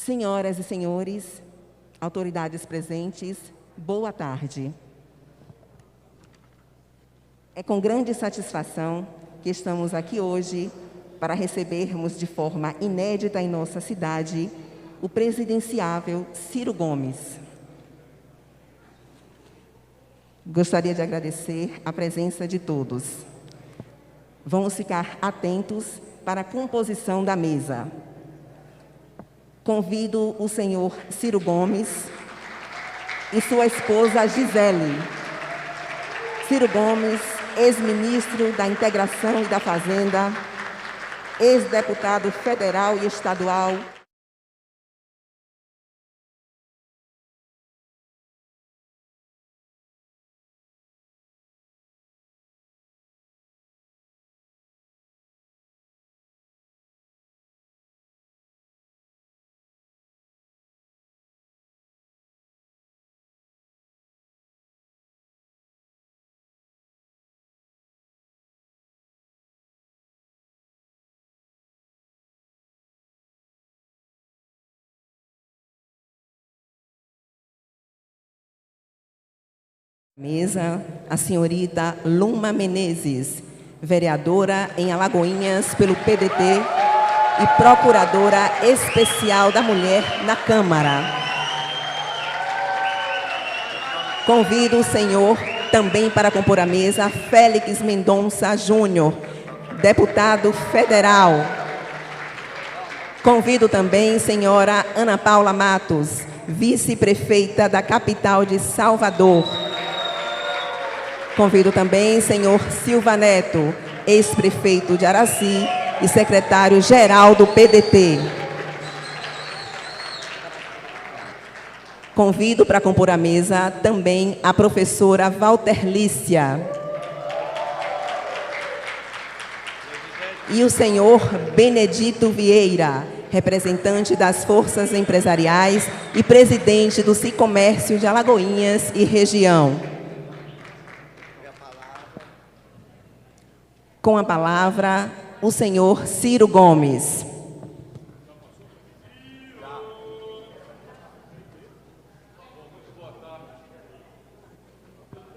Senhoras e senhores, autoridades presentes, boa tarde. É com grande satisfação que estamos aqui hoje para recebermos de forma inédita em nossa cidade o presidenciável Ciro Gomes. Gostaria de agradecer a presença de todos. Vamos ficar atentos para a composição da mesa. Convido o senhor Ciro Gomes e sua esposa Gisele. Ciro Gomes, ex-ministro da Integração e da Fazenda, ex-deputado federal e estadual, mesa, a senhorita Luma Menezes, vereadora em Alagoinhas pelo PDT e procuradora especial da mulher na Câmara. Convido o senhor também para compor a mesa, Félix Mendonça Júnior, deputado federal. Convido também senhora Ana Paula Matos, vice-prefeita da capital de Salvador. Convido também senhor Silva Neto, ex-prefeito de Araci e secretário-geral do PDT. Convido para compor a mesa também a professora Walterlícia e o senhor Benedito Vieira, representante das forças empresariais e presidente do Sicomércio de Alagoinhas e região. Com a palavra, o senhor Ciro Gomes.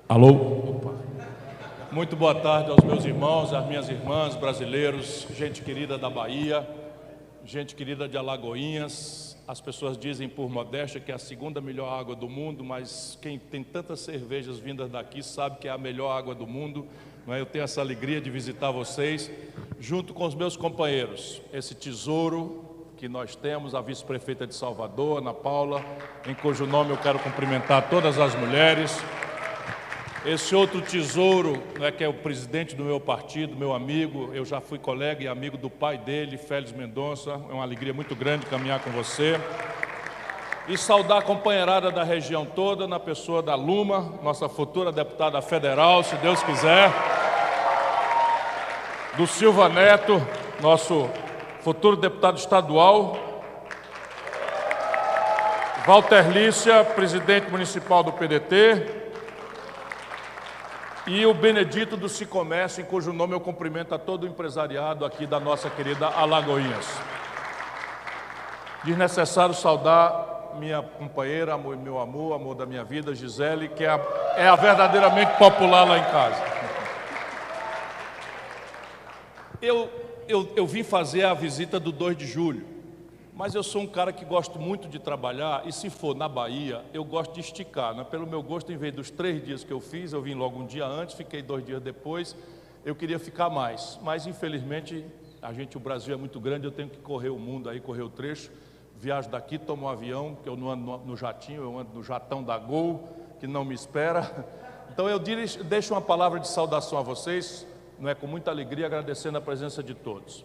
Alô? Opa. Muito boa tarde aos meus irmãos, às minhas irmãs, brasileiros, gente querida da Bahia, gente querida de Alagoinhas. As pessoas dizem por modéstia que é a segunda melhor água do mundo, mas quem tem tantas cervejas vindas daqui sabe que é a melhor água do mundo. Eu tenho essa alegria de visitar vocês, junto com os meus companheiros. Esse tesouro que nós temos, a vice-prefeita de Salvador, Ana Paula, em cujo nome eu quero cumprimentar todas as mulheres. Esse outro tesouro, que é o presidente do meu partido, meu amigo, eu já fui colega e amigo do pai dele, Félix Mendonça. É uma alegria muito grande caminhar com você. E saudar a companheirada da região toda, na pessoa da Luma, nossa futura deputada federal, se Deus quiser. Do Silva Neto, nosso futuro deputado estadual. Walterlícia, presidente municipal do PDT. E o Benedito do Sicomércio, em cujo nome eu cumprimento a todo o empresariado aqui da nossa querida Alagoinhas. Desnecessário saudar minha companheira, meu amor da minha vida, Gisele, que é a verdadeiramente popular lá em casa. Eu vim fazer a visita do 2 de julho, mas eu sou um cara que gosto muito de trabalhar e se for na Bahia, eu gosto de esticar, né? Pelo meu gosto, em vez dos 3 dias que eu fiz, eu vim logo um dia antes, fiquei 2 dias depois, eu queria ficar mais, mas infelizmente o Brasil é muito grande, eu tenho que correr o mundo aí, correr o trecho. Viajo daqui, tomo um avião, que eu não ando no jatinho, eu ando no jatão da Gol, que não me espera. Então eu deixo uma palavra de saudação a vocês, com muita alegria, agradecendo a presença de todos.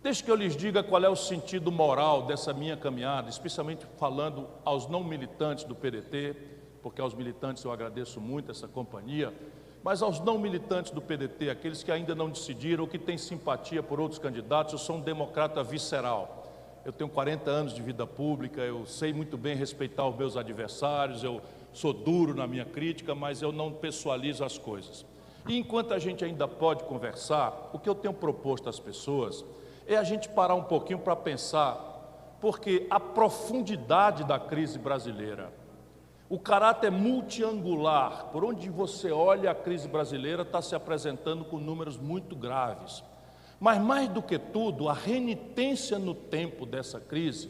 Deixe que eu lhes diga qual é o sentido moral dessa minha caminhada, especialmente falando aos não militantes do PDT, porque aos militantes eu agradeço muito essa companhia, mas aos não militantes do PDT, aqueles que ainda não decidiram ou que têm simpatia por outros candidatos, eu sou um democrata visceral. Eu tenho 40 anos de vida pública, eu sei muito bem respeitar os meus adversários, eu sou duro na minha crítica, mas eu não pessoalizo as coisas. E enquanto a gente ainda pode conversar, o que eu tenho proposto às pessoas é a gente parar um pouquinho para pensar porque a profundidade da crise brasileira, o caráter multiangular, por onde você olha, a crise brasileira está se apresentando com números muito graves. Mas, mais do que tudo, a renitência no tempo dessa crise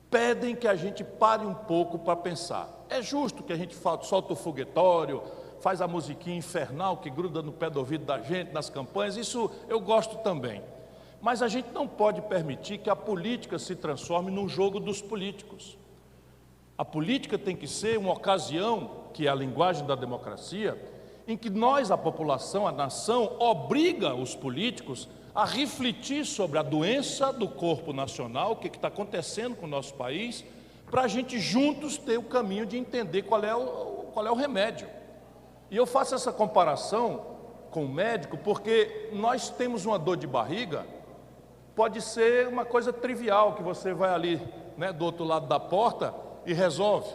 pedem que a gente pare um pouco para pensar. É justo que a gente solta o foguetório, faz a musiquinha infernal que gruda no pé do ouvido da gente, nas campanhas, isso eu gosto também. Mas a gente não pode permitir que a política se transforme num jogo dos políticos. A política tem que ser uma ocasião, que é a linguagem da democracia, em que nós, a população, a nação, obriga os políticos a refletir sobre a doença do corpo nacional, o que está acontecendo com o nosso país, para a gente juntos ter o caminho de entender qual é o remédio. E eu faço essa comparação com o médico porque nós temos uma dor de barriga, pode ser uma coisa trivial, que você vai ali, né, do outro lado da porta e resolve,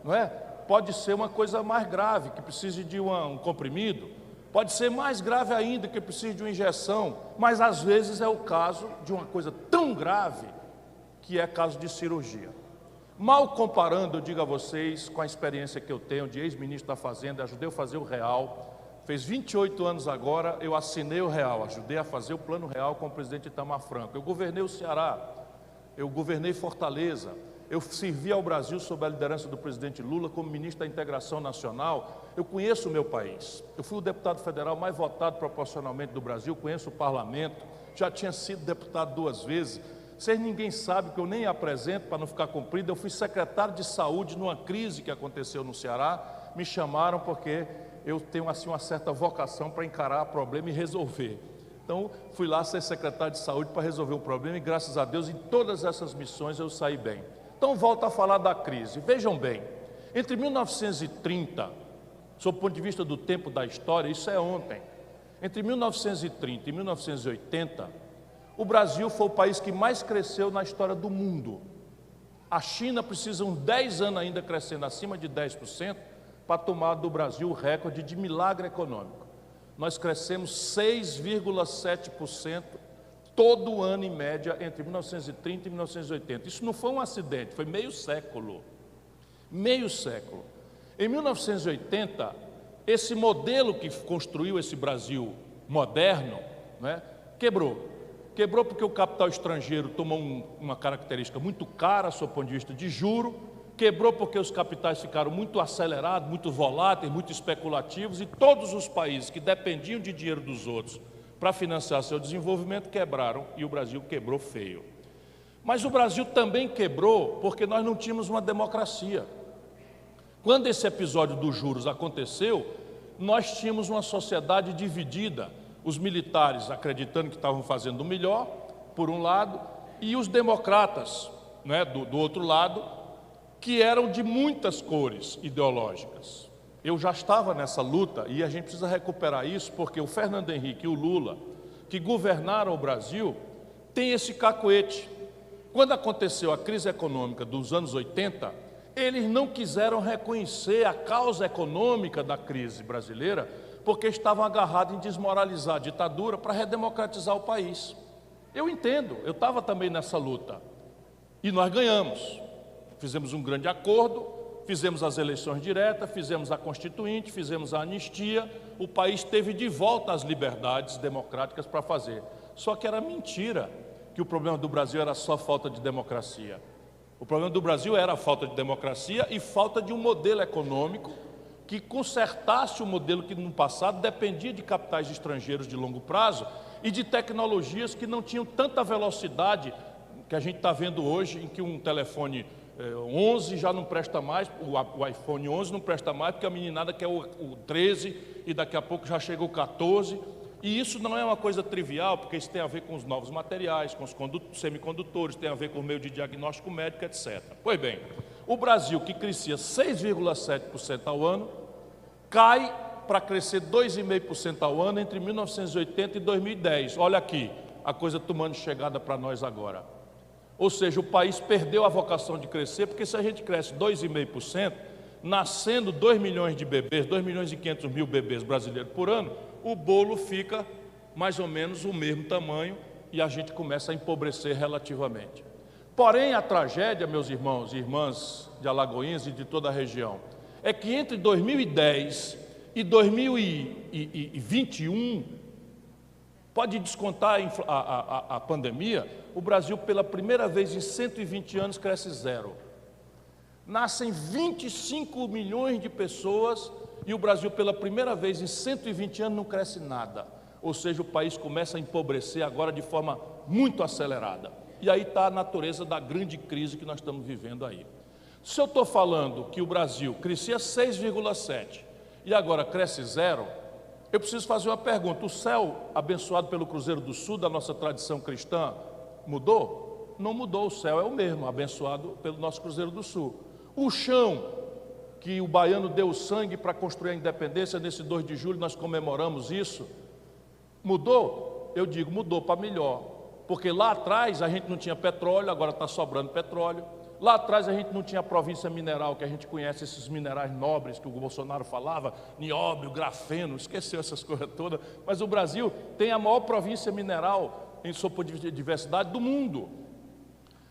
não é? Pode ser uma coisa mais grave, que precise de um comprimido, pode ser mais grave ainda, que precise de uma injeção, mas às vezes é o caso de uma coisa tão grave, que é caso de cirurgia. Mal comparando, eu digo a vocês, com a experiência que eu tenho de ex-ministro da Fazenda, ajudei a fazer o Real, fez 28 anos agora, eu assinei o Real, ajudei a fazer o Plano Real com o presidente Itamar Franco, eu governei o Ceará, eu governei Fortaleza, eu servi ao Brasil sob a liderança do presidente Lula como ministro da Integração Nacional, eu conheço o meu país, eu fui o deputado federal mais votado proporcionalmente do Brasil, conheço o parlamento, já tinha sido deputado 2 vezes, vocês ninguém sabe que eu nem apresento para não ficar comprido, eu fui secretário de saúde numa crise que aconteceu no Ceará, me chamaram porque eu tenho assim uma certa vocação para encarar o problema e resolver. Então, fui lá ser secretário de saúde para resolver o problema e, graças a Deus, em todas essas missões eu saí bem. Então, volto a falar da crise. Vejam bem, entre 1930, sob o ponto de vista do tempo da história, isso é ontem, entre 1930 e 1980, o Brasil foi o país que mais cresceu na história do mundo. A China precisa uns 10 anos ainda crescendo acima de 10% para tomar do Brasil o recorde de milagre econômico. Nós crescemos 6,7% todo ano em média entre 1930 e 1980. Isso não foi um acidente, foi meio século. Meio século. Em 1980, esse modelo que construiu esse Brasil moderno, né, quebrou. Quebrou porque o capital estrangeiro tomou uma característica muito cara, sob o ponto de vista de juro. Quebrou porque os capitais ficaram muito acelerados, muito voláteis, muito especulativos, e todos os países que dependiam de dinheiro dos outros para financiar seu desenvolvimento quebraram, e o Brasil quebrou feio. Mas o Brasil também quebrou porque nós não tínhamos uma democracia. Quando esse episódio dos juros aconteceu, nós tínhamos uma sociedade dividida, os militares acreditando que estavam fazendo o melhor, por um lado, e os democratas, né, do outro lado, que eram de muitas cores ideológicas. Eu já estava nessa luta e a gente precisa recuperar isso, porque o Fernando Henrique e o Lula, que governaram o Brasil, têm esse cacoete. Quando aconteceu a crise econômica dos anos 80, eles não quiseram reconhecer a causa econômica da crise brasileira, porque estavam agarrados em desmoralizar a ditadura para redemocratizar o país. Eu entendo, eu estava também nessa luta. E nós ganhamos. Fizemos um grande acordo, fizemos as eleições diretas, fizemos a Constituinte, fizemos a anistia, o país teve de volta as liberdades democráticas para fazer. Só que era mentira que o problema do Brasil era só falta de democracia. O problema do Brasil era a falta de democracia e falta de um modelo econômico que consertasse o modelo que no passado dependia de capitais estrangeiros de longo prazo e de tecnologias que não tinham tanta velocidade que a gente está vendo hoje, em que um telefone 11 já não presta mais, o iPhone 11 não presta mais, porque a meninada quer o 13 e daqui a pouco já chega o 14. E isso não é uma coisa trivial, porque isso tem a ver com os novos materiais, com os semicondutores, tem a ver com o meio de diagnóstico médico, etc. Pois bem, o Brasil, que crescia 6,7% ao ano, cai para crescer 2,5% ao ano entre 1980 e 2010. Olha aqui, a coisa tomando chegada para nós agora. Ou seja, o país perdeu a vocação de crescer, porque se a gente cresce 2,5%, nascendo 2 milhões de bebês, 2 milhões e 500 mil bebês brasileiros por ano, o bolo fica mais ou menos o mesmo tamanho e a gente começa a empobrecer relativamente. Porém, a tragédia, meus irmãos e irmãs de Alagoinhas e de toda a região, é que entre 2010 e 2021, pode descontar a pandemia, o Brasil, pela primeira vez em 120 anos, cresce zero. Nascem 25 milhões de pessoas e o Brasil, pela primeira vez em 120 anos, não cresce nada. Ou seja, o país começa a empobrecer agora de forma muito acelerada. E aí está a natureza da grande crise que nós estamos vivendo aí. Se eu estou falando que o Brasil crescia 6,7 e agora cresce zero, eu preciso fazer uma pergunta. O céu abençoado pelo Cruzeiro do Sul, da nossa tradição cristã, mudou? Não mudou, o céu é o mesmo, abençoado pelo nosso Cruzeiro do Sul. O chão que o baiano deu sangue para construir a independência, nesse 2 de julho nós comemoramos isso, mudou? Eu digo, mudou para melhor. Porque lá atrás a gente não tinha petróleo, agora está sobrando petróleo. Lá atrás a gente não tinha a província mineral, que a gente conhece esses minerais nobres que o Bolsonaro falava, nióbio, grafeno, esqueceu essas coisas todas. Mas o Brasil tem a maior província mineral em sua diversidade do mundo.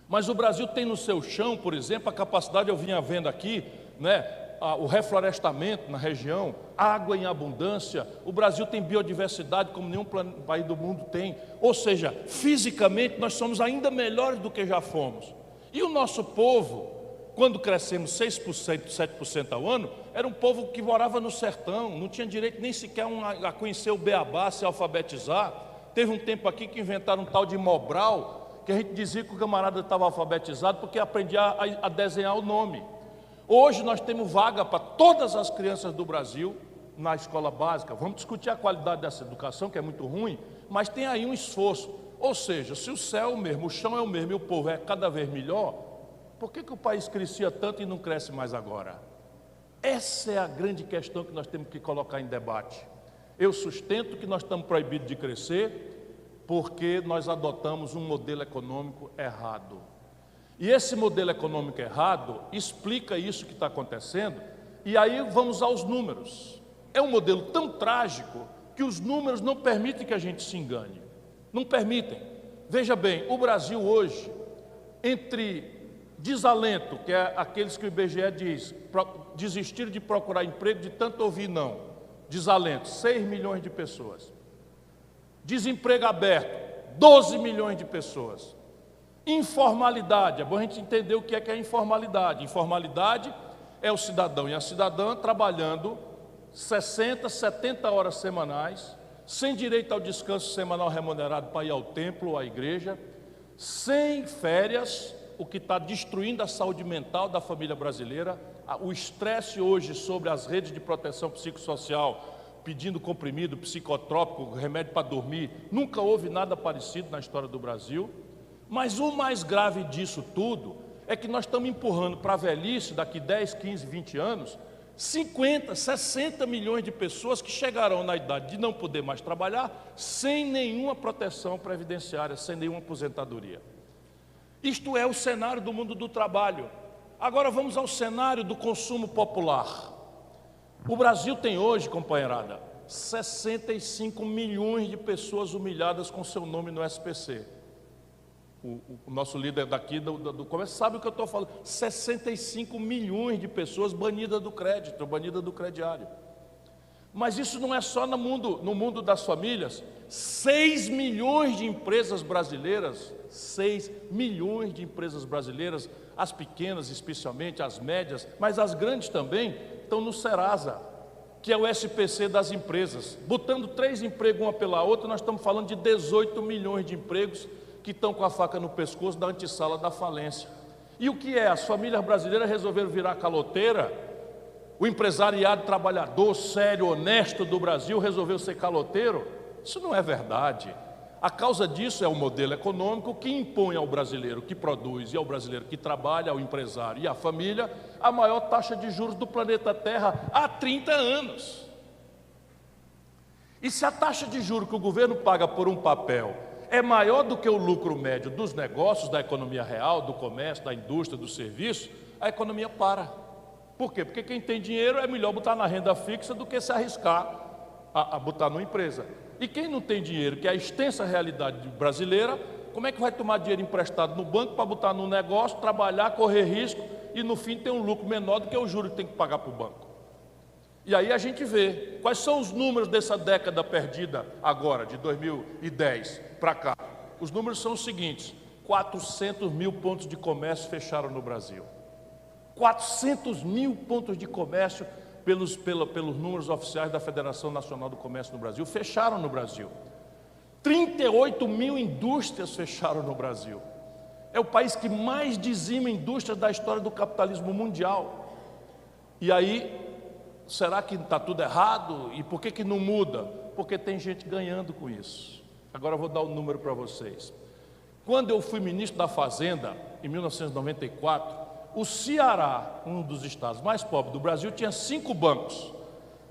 Mas o Brasil tem no seu chão, por exemplo, a capacidade, eu vinha vendo aqui, né? O reflorestamento na região, água em abundância. O Brasil tem biodiversidade como nenhum país do mundo tem. Ou seja, fisicamente nós somos ainda melhores do que já fomos. E o nosso povo, quando crescemos 6%, 7% ao ano, era um povo que morava no sertão, não tinha direito nem sequer a conhecer o beabá, se alfabetizar. Teve um tempo aqui que inventaram um tal de Mobral, que a gente dizia que o camarada estava alfabetizado porque aprendia a desenhar o nome. Hoje nós temos vaga para todas as crianças do Brasil na escola básica. Vamos discutir a qualidade dessa educação, que é muito ruim, mas tem aí um esforço. Ou seja, se o céu é o mesmo, o chão é o mesmo e o povo é cada vez melhor, por que o país crescia tanto e não cresce mais agora? Essa é a grande questão que nós temos que colocar em debate. Eu sustento que nós estamos proibidos de crescer porque nós adotamos um modelo econômico errado. E esse modelo econômico errado explica isso que está acontecendo, e aí vamos aos números. É um modelo tão trágico que os números não permitem que a gente se engane. Não permitem. Veja bem, o Brasil hoje, entre desalento, que é aqueles que o IBGE diz, desistir de procurar emprego de tanto ouvir não, desalento, 6 milhões de pessoas. Desemprego aberto, 12 milhões de pessoas. Informalidade, é bom a gente entender o que é a informalidade. Informalidade é o cidadão e a cidadã trabalhando 60, 70 horas semanais, sem direito ao descanso semanal remunerado para ir ao templo ou à igreja, sem férias, o que está destruindo a saúde mental da família brasileira. O estresse hoje sobre as redes de proteção psicossocial, pedindo comprimido, psicotrópico, remédio para dormir, nunca houve nada parecido na história do Brasil. Mas o mais grave disso tudo é que nós estamos empurrando para a velhice, daqui 10, 15, 20 anos, 50, 60 milhões de pessoas que chegarão na idade de não poder mais trabalhar sem nenhuma proteção previdenciária, sem nenhuma aposentadoria. Isto é o cenário do mundo do trabalho. Agora vamos ao cenário do consumo popular. O Brasil tem hoje, companheirada, 65 milhões de pessoas humilhadas com seu nome no SPC. O nosso líder daqui do comércio sabe o que eu estou falando. 65 milhões de pessoas banidas do crédito, banidas do crediário. Mas isso não é só no mundo das famílias. 6 milhões de empresas brasileiras, 6 milhões de empresas brasileiras, as pequenas especialmente, as médias, mas as grandes também, estão no Serasa, que é o SPC das empresas. Botando 3 empregos uma pela outra, nós estamos falando de 18 milhões de empregos que estão com a faca no pescoço da antessala da falência. E o que é? As famílias brasileiras resolveram virar caloteira? O empresariado trabalhador, sério, honesto do Brasil resolveu ser caloteiro? Isso não é verdade. A causa disso é o modelo econômico que impõe ao brasileiro que produz e ao brasileiro que trabalha, ao empresário e à família, a maior taxa de juros do planeta Terra há 30 anos. E se a taxa de juros que o governo paga por um papel é maior do que o lucro médio dos negócios, da economia real, do comércio, da indústria, do serviço, a economia para. Por quê? Porque quem tem dinheiro é melhor botar na renda fixa do que se arriscar a botar numa empresa. E quem não tem dinheiro, que é a extensa realidade brasileira, Como é que vai tomar dinheiro emprestado no banco para botar no negócio, trabalhar, correr risco e no fim ter um lucro menor do que o juro que tem que pagar para o banco? E aí a gente vê quais são os números dessa década perdida agora, de 2010 para cá. Os números são os seguintes: 400 mil pontos de comércio fecharam no Brasil. 400 mil pontos de comércio, pelos números oficiais da Federação Nacional do Comércio no Brasil, fecharam no Brasil. 38 mil indústrias fecharam no Brasil. É o país que mais dizima indústrias da história do capitalismo mundial. E aí, será que está tudo errado? E por que não muda? Porque tem gente ganhando com isso. Agora eu vou dar um número para vocês. Quando eu fui ministro da Fazenda, em 1994, o Ceará, um dos estados mais pobres do Brasil, tinha 5 bancos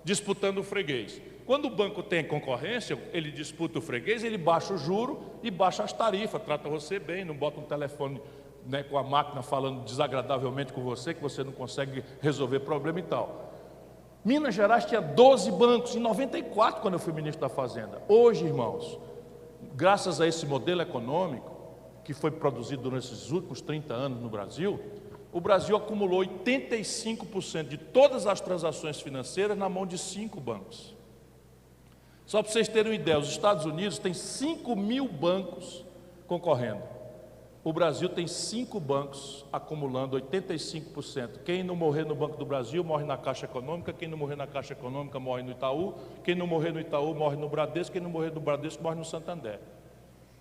disputando o freguês. Quando o banco tem concorrência, ele disputa o freguês, ele baixa o juro e baixa as tarifas, trata você bem, não bota um telefone, né, com a máquina falando desagradavelmente com você, que você não consegue resolver problema e tal. Minas Gerais tinha 12 bancos, em 94, quando eu fui ministro da Fazenda. Hoje, irmãos, graças a esse modelo econômico, que foi produzido durante esses últimos 30 anos no Brasil, o Brasil acumulou 85% de todas as transações financeiras na mão de 5 bancos. Só para vocês terem uma ideia, os Estados Unidos têm 5 mil bancos concorrendo. O Brasil tem 5 bancos acumulando 85%. Quem não morrer no Banco do Brasil, morre na Caixa Econômica. Quem não morrer na Caixa Econômica, morre no Itaú. Quem não morrer no Itaú, morre no Bradesco. Quem não morrer no Bradesco, morre no Santander.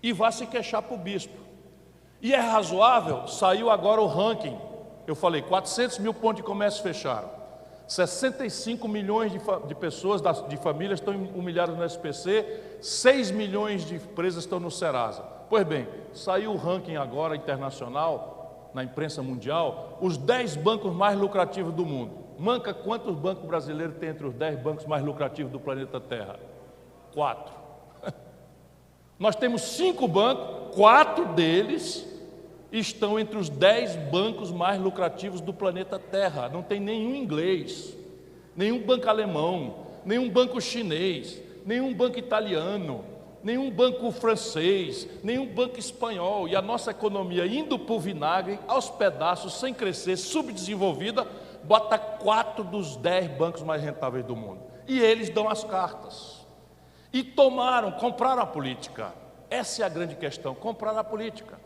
E vai se queixar para o bispo. E é razoável? Saiu agora o ranking. Eu falei, 400 mil pontos de comércio fecharam. 65 milhões de pessoas, de famílias estão humilhadas no SPC, 6 milhões de empresas estão no Serasa. Pois bem, saiu o ranking agora internacional, na imprensa mundial, os 10 bancos mais lucrativos do mundo. Manca, quantos bancos brasileiros tem entre os 10 bancos mais lucrativos do planeta Terra? 4. Nós temos 5 bancos, 4 deles estão entre os 10 bancos mais lucrativos do planeta Terra. Não tem nenhum inglês, nenhum banco alemão, nenhum banco chinês, nenhum banco italiano, nenhum banco francês, nenhum banco espanhol. E a nossa economia indo para o vinagre, aos pedaços, sem crescer, subdesenvolvida, bota 4 dos 10 bancos mais rentáveis do mundo. E eles dão as cartas. E compraram a política. Essa é a grande questão, compraram a política.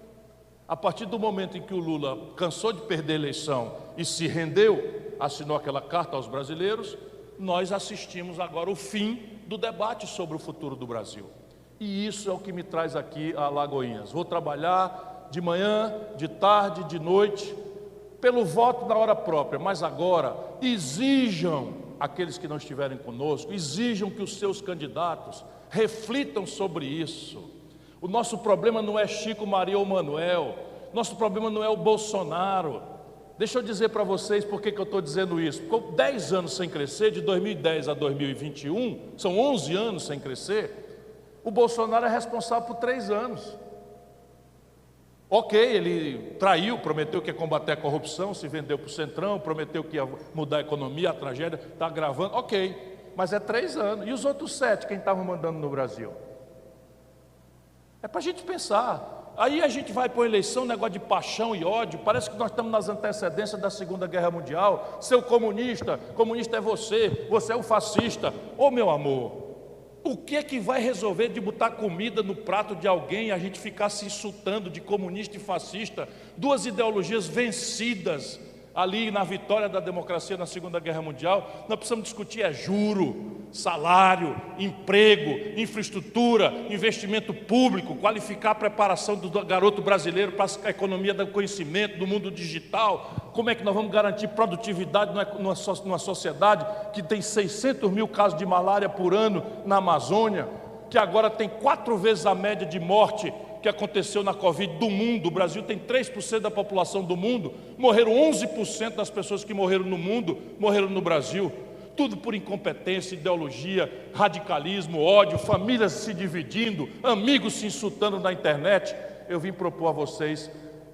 A partir do momento em que o Lula cansou de perder a eleição e se rendeu, assinou aquela carta aos brasileiros, nós assistimos agora o fim do debate sobre o futuro do Brasil. E isso é o que me traz aqui a Alagoinhas. Vou trabalhar de manhã, de tarde, de noite, pelo voto na hora própria, mas agora exijam, aqueles que não estiverem conosco, exijam que os seus candidatos reflitam sobre isso. O nosso problema não é Chico, Maria ou Manuel, nosso problema não é o Bolsonaro. Deixa eu dizer para vocês por que eu estou dizendo isso. Ficou 10 anos sem crescer, de 2010 a 2021, são 11 anos sem crescer. O Bolsonaro é responsável por 3 anos. Ok, ele traiu, prometeu que ia combater a corrupção, se vendeu para o Centrão, prometeu que ia mudar a economia, a tragédia, está agravando, ok, mas é 3 anos. E os outros 7, quem estava mandando no Brasil? É para a gente pensar. Aí a gente vai para uma eleição, negócio de paixão e ódio, parece que nós estamos nas antecedências da Segunda Guerra Mundial. Seu comunista é você é o fascista. Ô meu amor, o que é que vai resolver de botar comida no prato de alguém e a gente ficar se insultando de comunista e fascista? 2 ideologias vencidas ali na vitória da democracia na Segunda Guerra Mundial. Nós precisamos discutir juro, salário, emprego, infraestrutura, investimento público, qualificar a preparação do garoto brasileiro para a economia do conhecimento, do mundo digital. Como é que nós vamos garantir produtividade numa sociedade que tem 600 mil casos de malária por ano na Amazônia, que agora tem 4 vezes a média de morte que aconteceu na Covid do mundo? O Brasil tem 3% da população do mundo, morreram 11% das pessoas que morreram no mundo, morreram no Brasil. Tudo por incompetência, ideologia, radicalismo, ódio, famílias se dividindo, amigos se insultando na internet. Eu vim propor a vocês,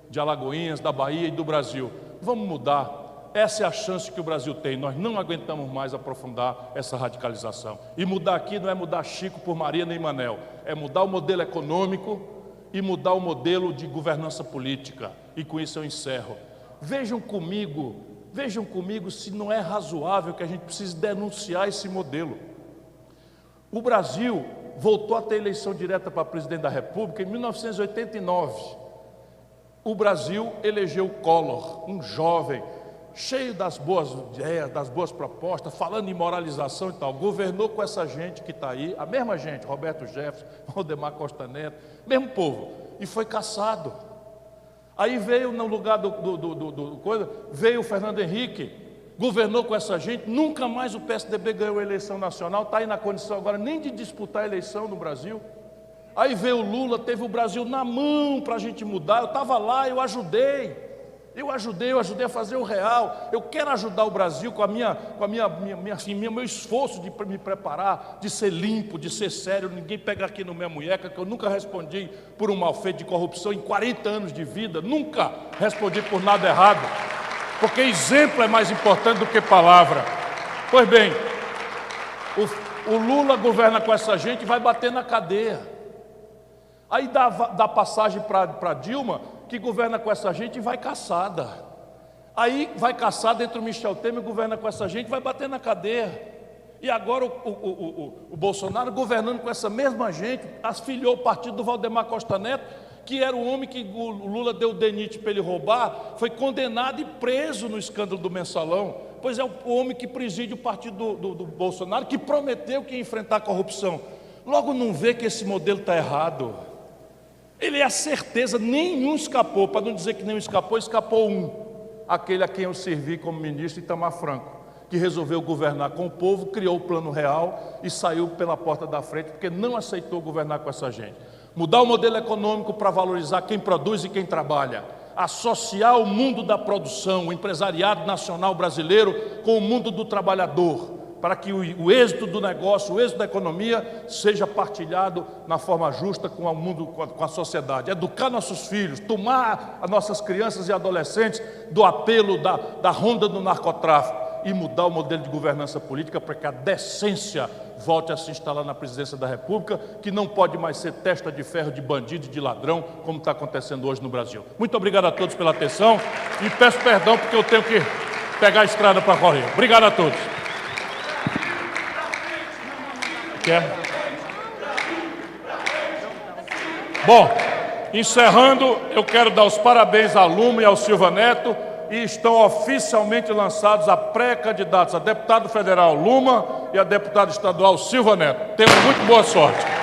de Alagoinhas, da Bahia e do Brasil, vamos mudar. Essa é a chance que o Brasil tem. Nós não aguentamos mais aprofundar essa radicalização. E mudar aqui não é mudar Chico por Maria nem Manel, é mudar o modelo econômico, e mudar o modelo de governança política. E com isso eu encerro. Vejam comigo se não é razoável que a gente precise denunciar esse modelo. O Brasil voltou a ter eleição direta para presidente da República em 1989. O Brasil elegeu Collor, um jovem, cheio das boas ideias, das boas propostas, falando em moralização e tal. Governou com essa gente que está aí, a mesma gente, Roberto Jefferson, Valdemar Costa Neto, mesmo povo, e foi cassado. Aí veio no lugar veio o Fernando Henrique, governou com essa gente, nunca mais o PSDB ganhou a eleição nacional, está aí na condição agora nem de disputar a eleição no Brasil. Aí veio o Lula, teve o Brasil na mão para a gente mudar, eu estava lá, eu ajudei a fazer o real. Eu quero ajudar o Brasil com meu esforço de me preparar, de ser limpo, de ser sério. Ninguém pega aqui no minha munheca, que eu nunca respondi por um mal feito de corrupção em 40 anos de vida, nunca respondi por nada errado, porque exemplo é mais importante do que palavra. Pois bem, o Lula governa com essa gente e vai bater na cadeia. Aí dá passagem para Dilma, que governa com essa gente e vai caçada. Aí vai caçada entre o Michel Temer, governa com essa gente e vai bater na cadeia. E agora o Bolsonaro governando com essa mesma gente, afiliou o partido do Valdemar Costa Neto, que era o homem que o Lula deu o DENIT para ele roubar, foi condenado e preso no escândalo do Mensalão. Pois é o homem que preside o partido do Bolsonaro, que prometeu que ia enfrentar a corrupção. Logo não vê que esse modelo está errado. Ele é a certeza, nenhum escapou, para não dizer que nenhum escapou, escapou um, aquele a quem eu servi como ministro, Itamar Franco, que resolveu governar com o povo, criou o Plano Real e saiu pela porta da frente, porque não aceitou governar com essa gente. Mudar o modelo econômico para valorizar quem produz e quem trabalha, associar o mundo da produção, o empresariado nacional brasileiro com o mundo do trabalhador, para que o êxito do negócio, o êxito da economia seja partilhado na forma justa com o mundo, com a sociedade. Educar nossos filhos, tomar as nossas crianças e adolescentes do apelo da ronda do narcotráfico e mudar o modelo de governança política para que a decência volte a se instalar na presidência da República, que não pode mais ser testa de ferro de bandido e de ladrão, como está acontecendo hoje no Brasil. Muito obrigado a todos pela atenção e peço perdão porque eu tenho que pegar a estrada para correr. Obrigado a todos. Bom, encerrando, eu quero dar os parabéns à Luma e ao Silva Neto, e estão oficialmente lançados a pré-candidatos a deputado federal Luma e a deputado estadual Silva Neto. Tenham muito boa sorte.